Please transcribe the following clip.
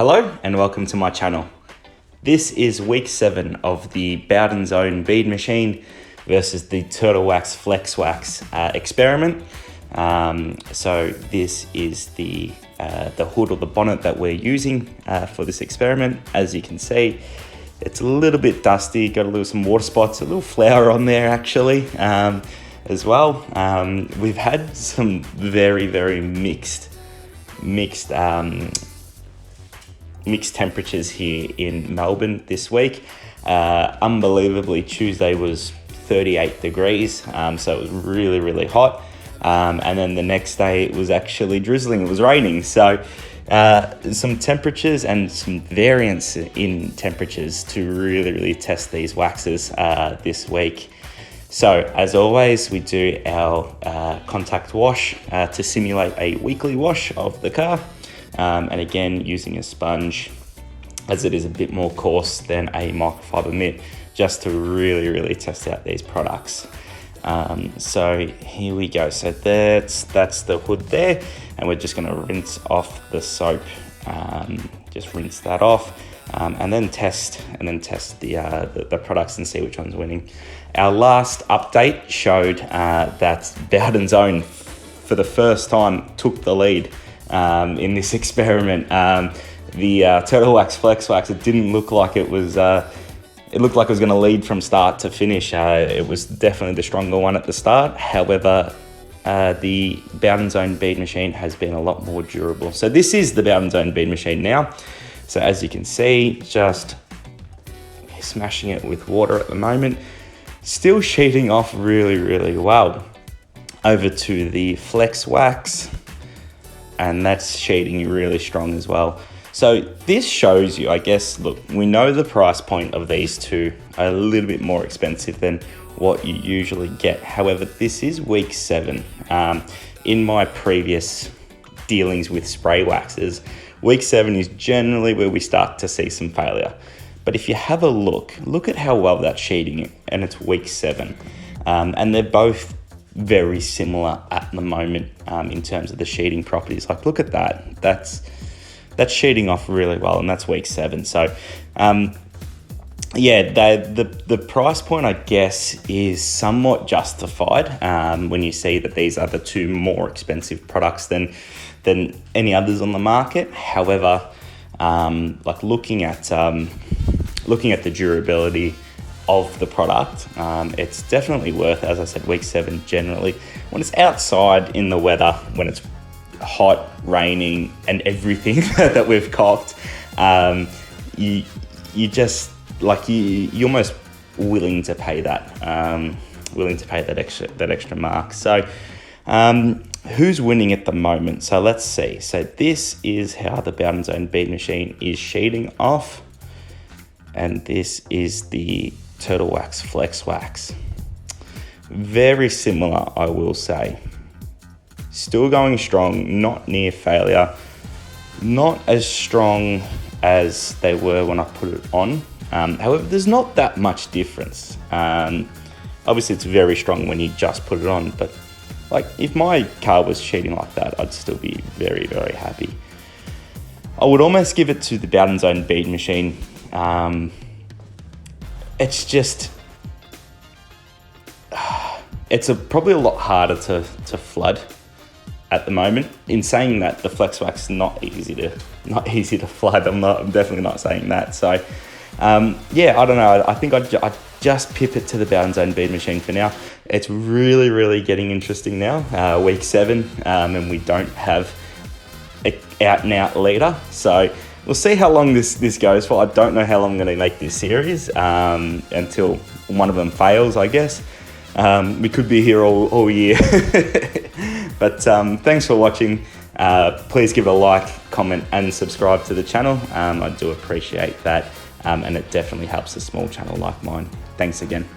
Hello and welcome to my channel. This is week 7 of the Bowdens Own Bead Machine versus the Turtle Wax Flex Wax experiment. So this is the hood or the bonnet that we're using for this experiment. As you can see, it's a little bit dusty, got some water spots, a little flour on there actually as well. We've had some very mixed temperatures here in Melbourne this week. Unbelievably, Tuesday was 38 degrees, so it was really hot. And then the next day it was actually drizzling, it was raining. So some temperatures and some variance in temperatures to really test these waxes this week. So as always, we do our contact wash to simulate a weekly wash of the car. And again, using a sponge as it is a bit more coarse than a microfiber mitt, just to really test out these products. So here we go. So that's the hood there, and we're just going to rinse off the soap. Just rinse that off, and then test the products and see which one's winning. Our last update showed that Bowdens Own, for the first time, took the lead in this experiment. The Turtle Wax Flex Wax, it didn't look like it was. It looked like it was going to lead from start to finish. It was definitely the stronger one at the start. However, the Bowdens Own Bead Machine has been a lot more durable. So this is the Bowdens Own Bead Machine now. So as you can see, just smashing it with water at the moment. Still sheeting off really well. Over to the Flex Wax, and that's sheeting really strong as well. So this shows you, I guess, look, we know the price point of these two are a little bit more expensive than what you usually get. However, this is week 7. In my previous dealings with spray waxes, week 7 is generally where we start to see some failure. But if you have a look at how well that's sheeting, and it's week 7. And they're both very similar at the moment in terms of the sheeting properties. Like, look at that. That's sheeting off really well, and that's week 7. So yeah, the price point, I guess, is somewhat justified when you see that these are the two more expensive products than any others on the market. However, like looking at the durability of the product, it's definitely worth, as I said, week 7 generally. When it's outside in the weather, when it's hot, raining, and everything that we've copped, you just like you're almost willing to pay that extra mark. So who's winning at the moment? So let's see. So this is how the Bowdens Own Bead Machine is sheeting off, and this is the Turtle Wax Flex Wax. Very similar, I will say. Still going strong, not near failure. Not as strong as they were when I put it on. However, there's not that much difference. Obviously, it's very strong when you just put it on, but like if my car was sheeting like that, I'd still be very happy. I would almost give it to the Bowdens Own Bead Machine. It's just, it's probably a lot harder to flood at the moment. In saying that, the Flex Wax is not easy to flood. I'm definitely not saying that. So yeah, I don't know. I think I'd just pip it to the Bowdens Own Bead Machine for now. It's really getting interesting now. Week 7, and we don't have an out-and-out leader. So we'll see how long this goes for. I don't know how long I'm going to make this series until one of them fails, I guess. We could be here all year. But thanks for watching. Please give it a like, comment, and subscribe to the channel. I do appreciate that, and it definitely helps a small channel like mine. Thanks again.